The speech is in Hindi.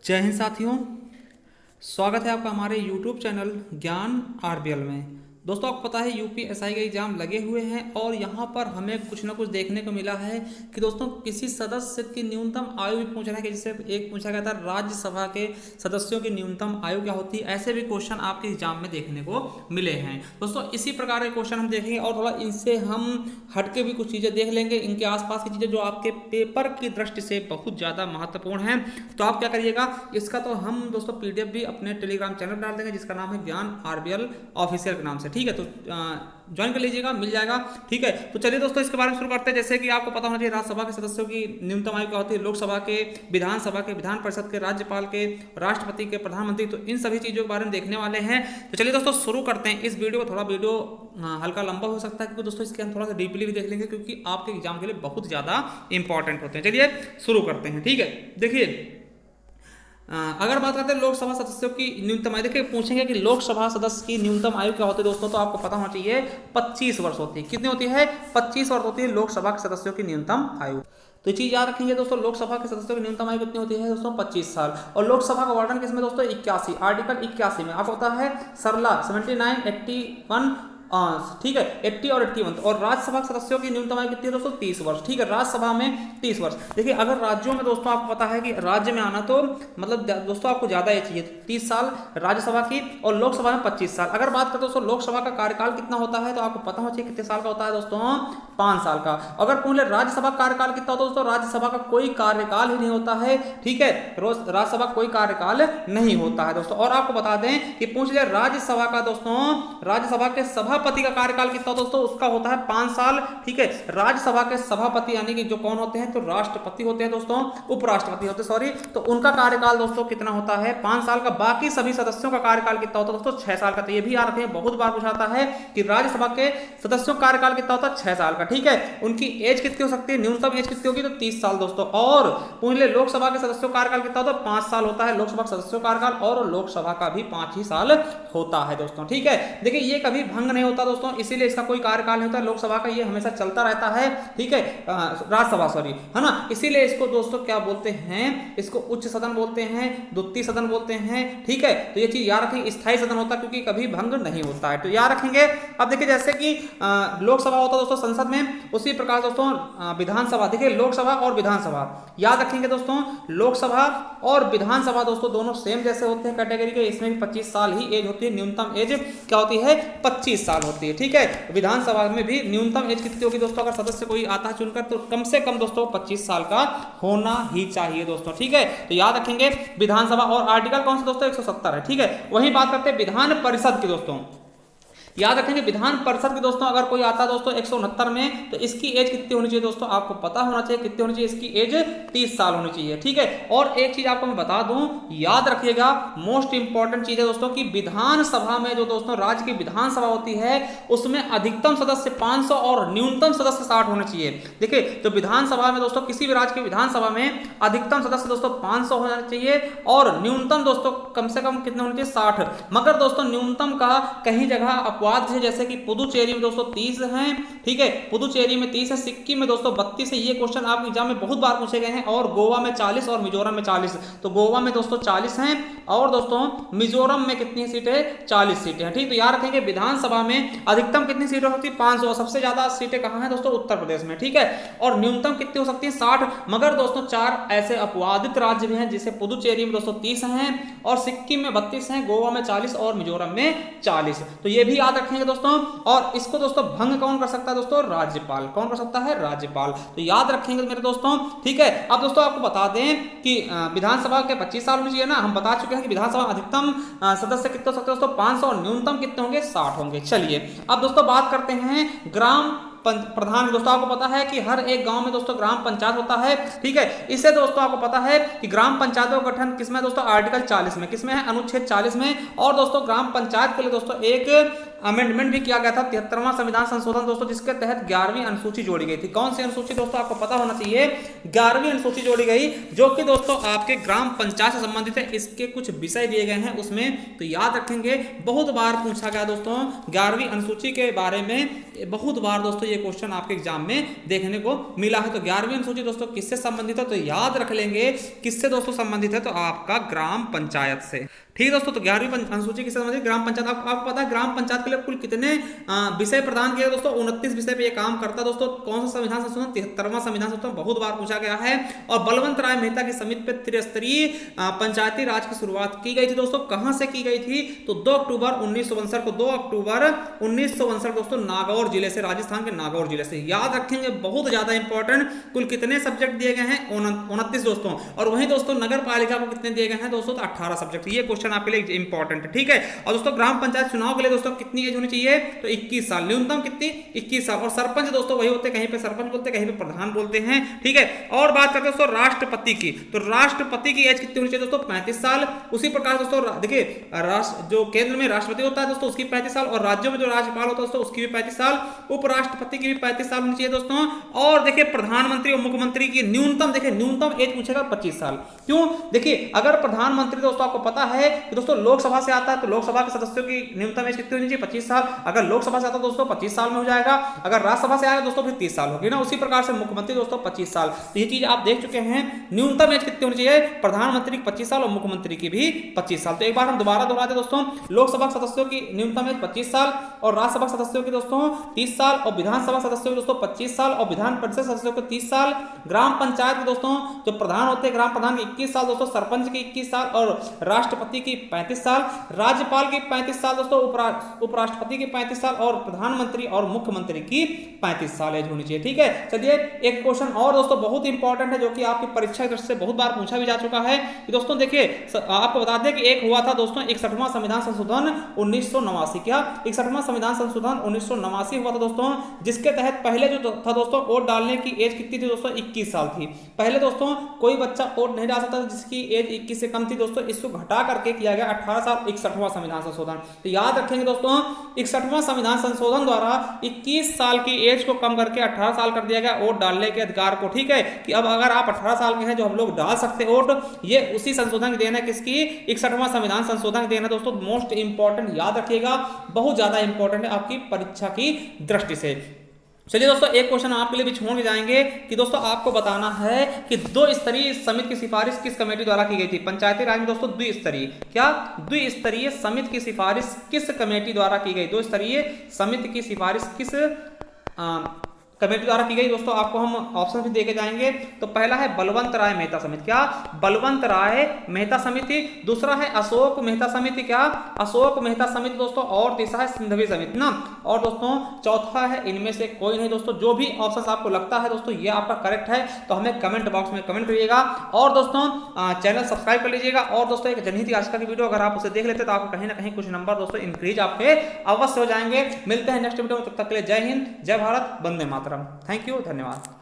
जय हिंद साथियों। स्वागत है आपका हमारे YouTube चैनल ज्ञान आरबीएल में। दोस्तों, आपको पता है यूपीएसआई के एग्जाम लगे हुए हैं और यहाँ पर हमें कुछ ना कुछ देखने को मिला है कि दोस्तों किसी सदस्य की न्यूनतम आयु भी पूछ रहा है कि जिससे एक पूछा गया था राज्यसभा के सदस्यों की न्यूनतम आयु क्या होती है। ऐसे भी क्वेश्चन आपके एग्जाम में देखने को मिले हैं। दोस्तों, इसी प्रकार के क्वेश्चन हम देखेंगे और थोड़ा इनसे हम हटके भी कुछ चीज़ें देख लेंगे, इनके आसपास की चीज़ें जो आपके पेपर की दृष्टि से बहुत ज़्यादा महत्वपूर्ण हैं। तो आप क्या करिएगा, इसका तो हम दोस्तों पीडीएफ भी अपने टेलीग्राम चैनल डाल देंगे जिसका नाम है ज्ञान आरबीएल ऑफिशियल के नाम से। ठीक है, तो ज्वाइन कर लीजिएगा, मिल जाएगा। ठीक है, तो चलिए दोस्तों इसके बारे में शुरू करते हैं। जैसे कि आपको पता होना चाहिए राज्यसभा के सदस्यों की न्यूनतम आयु क्या होती है, लोकसभा के, विधानसभा के, विधान परिषद के, राज्यपाल के, राष्ट्रपति के, प्रधानमंत्री, तो इन सभी चीज़ों के बारे में देखने वाले हैं। तो चलिए दोस्तों शुरू करते हैं इस वीडियो को। थोड़ा वीडियो हल्का लंबा हो सकता है क्योंकि दोस्तों इसके हम थोड़ा सा डीपली भी देख लेंगे क्योंकि आपके एग्जाम के लिए बहुत ज़्यादा इंपॉर्टेंट होते हैं। चलिए शुरू करते हैं। ठीक है, देखिए अगर बात करते हैं लोकसभा सदस्यों की न्यूनतम आयु, देखिए पूछेंगे कि लोकसभा सदस्य की न्यूनतम आयु क्या होती है दोस्तों, तो आपको पता होना चाहिए 25 वर्ष होती है। कितनी होती है? 25 वर्ष होती है लोकसभा के सदस्यों की न्यूनतम आयु। तो ये चीज याद रखेंगे दोस्तों, लोकसभा के सदस्यों की न्यूनतम आयु कितनी होती है दोस्तों? 25 साल। और लोकसभा का वर्णन किसमें दोस्तों? 81, आर्टिकल 81 में। आपको पता है सरला 79, 81, ठीक है, 80 और 81। और राज्यसभा के सदस्यों की न्यूनतम आयु कितनी है दोस्तों? 30 वर्ष। ठीक है, राज्यसभा में 30 वर्ष। देखिए अगर राज्यों में दोस्तों आपको पता है कि राज्य में आना तो मतलब दोस्तों आपको ज्यादा एज चाहिए, 30 साल राज्यसभा की और लोकसभा में 25 साल। अगर बात करें दोस्तों लोकसभा का कार्यकाल कितना होता है तो आपको पता होना चाहिए कितने साल का होता है दोस्तों? 5 साल का। अगर पूरे राज्यसभा कार्यकाल कितना होता है दोस्तों? राज्यसभा का कोई कार्यकाल ही नहीं होता है। ठीक है, राज्यसभा कोई कार्यकाल नहीं होता है दोस्तों। और आपको बता दें कि पूछ लिया राज्यसभा का दोस्तों, राज्यसभा के सभापति का कार्यकाल कितना दोस्तों? उसका होता है 5 साल। ठीक है, राज्यसभा के सभापति यानी कि जो कौन होते हैं तो राष्ट्रपति होते हैं दोस्तों, उपराष्ट्रपति होते हैं सॉरी, तो उनका कार्यकाल दोस्तों कितना होता है? 5 साल का। बाकी सभी सदस्यों का कार्यकाल कितना होता है दोस्तों? 6 साल का। तो ये भी याद रखें, बहुत बार पूछाता है कि राज्यसभा के सदस्यों का कार्यकाल कितना होता है? 6 साल का। ठीक है, उनकी एज कितनी हो सकती है? न्यूनतम एज कितनी होगी तो 30 साल दोस्तों। और पूछ ले लोकसभा के सदस्यों का कार्यकाल कितना होता है? 5 साल होता है लोकसभा के सदस्यों का कार्यकाल और लोकसभा का भी 5 ही साल होता है दोस्तों। ठीक है, देखिए ये कभी भंग नहीं होता दोस्तों, इसीलिए इसका कोई कार्यकाल नहीं होता। लोकसभा का ये हमेशा चलता रहता है। ठीक है, राज्यसभा सॉरी, है ना, इसीलिए इसको दोस्तों क्या बोलते हैं? इसको उच्च सदन बोलते हैं, द्वितीय सदन बोलते हैं। ठीक है, तो ये चीज याद रखें, स्थायी सदन होता है क्योंकि कभी भंग नहीं होता है, तो याद रखेंगे। अब देखिए जैसे कि लोकसभा होता है दोस्तों संसद में, उसी प्रकार दोस्तों विधानसभा, देखिए लोकसभा और विधानसभा याद रखेंगे दोस्तों, लोकसभा और विधानसभा दोस्तों दोनों सेम जैसे होते हैं कैटेगरी के। इसमें भी 25 साल ही एज होती है, न्यूनतम एज क्या होती है? 25 साल होती है। ठीक है, विधानसभा में भी न्यूनतम एज कितनी होगी दोस्तों? अगर सदस्य कोई आता है चुनकर तो कम से कम दोस्तों 25 साल का होना ही चाहिए दोस्तों। ठीक है, तो याद रखेंगे विधानसभा। और आर्टिकल कौन सा दोस्तों? 170 है। ठीक है, वहीं बात करते हैं विधान परिषद की दोस्तों। याद रखेंगे विधान परिषद के दोस्तों अगर कोई आता है दोस्तों 169 में तो इसकी एज कितनी होनी चाहिए दोस्तों? आपको पता होना चाहिए कितनी होनी चाहिए इसकी एज? 30 साल होनी चाहिए। ठीक है, और एक चीज आपको मैं बता दूं, याद रखिएगा, मोस्ट इंपॉर्टेंट चीज है दोस्तों कि विधानसभा में जो दोस्तों राज्य की विधानसभा होती है उसमें अधिकतम सदस्य 500 और न्यूनतम सदस्य 60 होने चाहिए। देखिए तो विधानसभा में दोस्तों किसी भी राज्य की विधानसभा में अधिकतम सदस्य दोस्तों 500 होना चाहिए और न्यूनतम दोस्तों कम से कम कितने होने चाहिए? 60। मगर दोस्तों न्यूनतम का कहीं जगह अपवाद है, जैसे कि पुदुचेरी में दोस्तों 30 हैं। ठीक है, पुदुचेरी में 30 है, सिक्किम में दोस्तों 32 है। ये क्वेश्चन आपके एग्जाम में बहुत बार पूछे गए हैं। और गोवा में 40 और मिजोरम में 40। तो गोवा में दोस्तों 40 हैं और दोस्तों मिजोरम में कितनी सीटें? 40 सीटें हैं। ठीक, तो याद रखेंगे विधानसभा में अधिकतम कितनी सीटें होती है? 500। सबसे ज्यादा सीटें कहां हैं दोस्तों? उत्तर प्रदेश में। ठीक है, और न्यूनतम कितनी हो सकती है? 60। मगर दोस्तों 4 ऐसे अपवादित राज्य भी हैं जैसे पुदुचेरी में दोस्तों 30 हैं और सिक्किम में 32 हैं, गोवा में 40 और मिजोरम में 40। तो ये भी याद रखेंगे दोस्तों। और इसको दोस्तों भंग कौन कर सकता है दोस्तों? राज्यपाल। कौन कर सकता है? राज्यपाल। तो याद रखेंगे मेरे दोस्तों। ठीक है, अब दोस्तों आपको बता दें कि विधानसभा के 25 साल होनी चाहिए ना, हम बता चुके हैं कि विधानसभा अधिकतम सदस्य कितने हो सकते हैं दोस्तों? 500 और न्यूनतम कितने होंगे? 60 होंगे। चलिए अब दोस्तों बात करते हैं ग्राम प्रधान। दोस्तों आपको पता है कि हर एक गांव में दोस्तों ग्राम पंचायत होता है। ठीक है, इससे दोस्तों आपको पता है कि ग्राम पंचायतों का गठन किसमें दोस्तों? आर्टिकल 40 में। किसमें है? अनुच्छेद 40 में। और दोस्तों ग्राम पंचायत के लिए दोस्तों एक अमेंडमेंट भी किया गया था, 73वां संविधान संशोधन दोस्तों, जिसके तहत 11वीं अनुसूची जोड़ी गई थी। कौन सी अनुसूची दोस्तों, आपको पता होना चाहिए, 11वीं अनुसूची जोड़ी गई, जो कि दोस्तों आपके ग्राम पंचायत से संबंधित है। इसके कुछ विषय दिए गए हैं उसमें, तो याद रखेंगे, बहुत बार पूछा गया दोस्तों 11वीं अनुसूची के बारे में, बहुत बार दोस्तों ये क्वेश्चन आपके एग्जाम में देखने को मिला है। तो 11वीं अनुसूची दोस्तों किससे संबंधित है, तो याद रख लेंगे किससे दोस्तों संबंधित है, तो आपका ग्राम पंचायत से। ठीक है दोस्तों, तो 11वीं अनुसूची किससे संबंधित, ग्राम पंचायत। आपको पता है ग्राम पंचायत के लिए कुल कितने विषय प्रदान किए दोस्तों, 29 विषय पे ये काम करता है दोस्तों। कौन सा संविधान संशोधन, 73वां संविधान संशोधन, बहुत बार पूछा गया है। और बलवंत राय मेहता की समिति पे त्रिस्तरीय पंचायती राज की शुरुआत की गई थी दोस्तों। कहां से की गई थी, तो 2 अक्टूबर 1962 को, 2 अक्टूबर 1962 दोस्तों, नागौर जिले से, राजस्थान के नागौर जिले से। याद रखेंगे, बहुत ज्यादा इंपॉर्टेंट। कुल कितने सब्जेक्ट दिए गए हैं, 29 दोस्तों। और वहीं दोस्तों नगर पालिका को कितने दिए गए हैं दोस्तों, तो 18 सब्जेक्ट। ये क्वेश्चन आपके लिए इंपॉर्टेंट है, ठीक है। और दोस्तों ग्राम पंचायत चुनाव के लिए दोस्तों कितनी एज होनी चाहिए, तो 21 साल, न्यूनतम कितनी, 21 साल। और सरपंच दोस्तों वही होते हैं, कहीं पे सरपंच बोलते हैं, कहीं पे प्रधान बोलते हैं, ठीक है। और बात करते हैं दोस्तों राष्ट्रपति की, तो राष्ट्रपति की एज कितनी होनी चाहिए दोस्तों, 35 साल। उसी प्रकार दोस्तों देखिए, जो केंद्र में राष्ट्रपति होता है दोस्तों उसकी 35 साल, और राज्यों में जो राज्यपाल होता है दोस्तों उसकी भी 35 साल, उपराष्ट्रपति की भी 35 साल होनी चाहिए दोस्तों। और देखिए प्रधानमंत्री और मुख्यमंत्री की न्यूनतम, देखिए न्यूनतम एज पूछेगा 25 साल। क्यों, देखिए अगर प्रधानमंत्री दोस्तों आपको पता है कि दोस्तों लोकसभा से आता है, तो लोकसभा के सदस्यों की न्यूनतम एज कितनी होनी चाहिए, 25 साल। अगर लोकसभा से आता है दोस्तों 25 साल में हो जाएगा, अगर राज्यसभा से आएगा दोस्तों फिर 30 साल होगी ना। उसी प्रकार से मुख्यमंत्री दोस्तों 25 साल। तो ये चीज आप देख चुके हैं, न्यूनतम एज कितनी होनी चाहिए, प्रधानमंत्री की 25 साल और मुख्यमंत्री की भी 25 साल। तो एक बार हम दोबारा दोहराते दोस्तों, लोकसभा सदस्यों की न्यूनतम एज 25 साल, और राज्यसभा सदस्यों की दोस्तों 30 साल, और विधानसभा सदस्यों की दोस्तों 25 साल, और विधान परिषद सदस्यों को 30 साल। ग्राम पंचायत के दोस्तों जो प्रधान होते हैं, ग्राम प्रधान के 21 साल दोस्तों, सरपंच के 21 साल, और राष्ट्रपति की 35 साल, राज्यपाल की 35 साल दोस्तों, उपराष्ट्रपति की 35 साल, और प्रधानमंत्री और मुख्यमंत्री की 35 साल एज होनी चाहिए, ठीक है। चलिए एक क्वेश्चन और दोस्तों बहुत इंपॉर्टेंट है, जो कि आपकी परीक्षा की दृष्टि से बहुत बार पूछा भी जा चुका है कि दोस्तों देखिए, आपको बता दें कि एक हुआ था दोस्तों 61वां संविधान संशोधन 1989। क्या 61वां संविधान संशोधन 1989 हुआ था दोस्तों, जिसके तहत पहले जो था दोस्तों वोट डालने की एज कितनी थी दोस्तों, 21 साल थी। पहले दोस्तों कोई बच्चा वोट नहीं डाल सकता था जिसकी एज 21 से कम थी दोस्तों। इसको घटा करके किया गया 18 साल, 61वां संविधान संशोधन। तो याद रखेंगे दोस्तों, 61वां संविधान संशोधन द्वारा 21 साल की एज को कम करके 18 साल कर दिया गया वोट डालने के अधिकार को, ठीक है। कि अब अगर आप 18 साल के हैं जो हम लोग डाल सकते हैं वोट, ये उसी संशोधन की देन है, किसकी, 61वां संविधान संशोधन की देन है दोस्तों। मोस्ट इंपॉर्टेंट, याद रखिएगा, बहुत ज्यादा इंपॉर्टेंट है आपकी परीक्षा की दृष्टि से। चलिए दोस्तों एक क्वेश्चन आपके लिए भी छोड़ के जाएंगे कि दोस्तों आपको बताना है कि 2 स्तरीय समिति की सिफारिश किस कमेटी द्वारा की गई थी। पंचायती राज में दोस्तों द्विस्तरीय, क्या द्विस्तरीय समिति की सिफारिश किस कमेटी द्वारा की गई, 2 स्तरीय समिति की सिफारिश किस कमेटी द्वारा की गई दोस्तों। आपको हम ऑप्शन भी देके जाएंगे। तो पहला है बलवंत राय मेहता समिति, क्या बलवंत राय मेहता समिति। दूसरा है अशोक मेहता समिति, क्या अशोक मेहता समिति दोस्तों। और तीसरा है सिंधवी समिति ना। और दोस्तों चौथा है इनमें से कोई नहीं दोस्तों। जो भी ऑप्शन आपको लगता है दोस्तों ये आपका करेक्ट है तो हमें कमेंट बॉक्स में कमेंट करिएगा। और दोस्तों चैनल सब्सक्राइब कर लीजिएगा। और दोस्तों एक जनहित याचिका की वीडियो अगर आप उसे देख लेते तो आपको कहीं ना कहीं कुछ नंबर दोस्तों इंक्रीज आपके अवश्य हो जाएंगे। मिलते हैं नेक्स्ट वीडियो में, तब तक के लिए जय हिंद, जय भारत, वंदे मातरम। थैंक यू, धन्यवाद।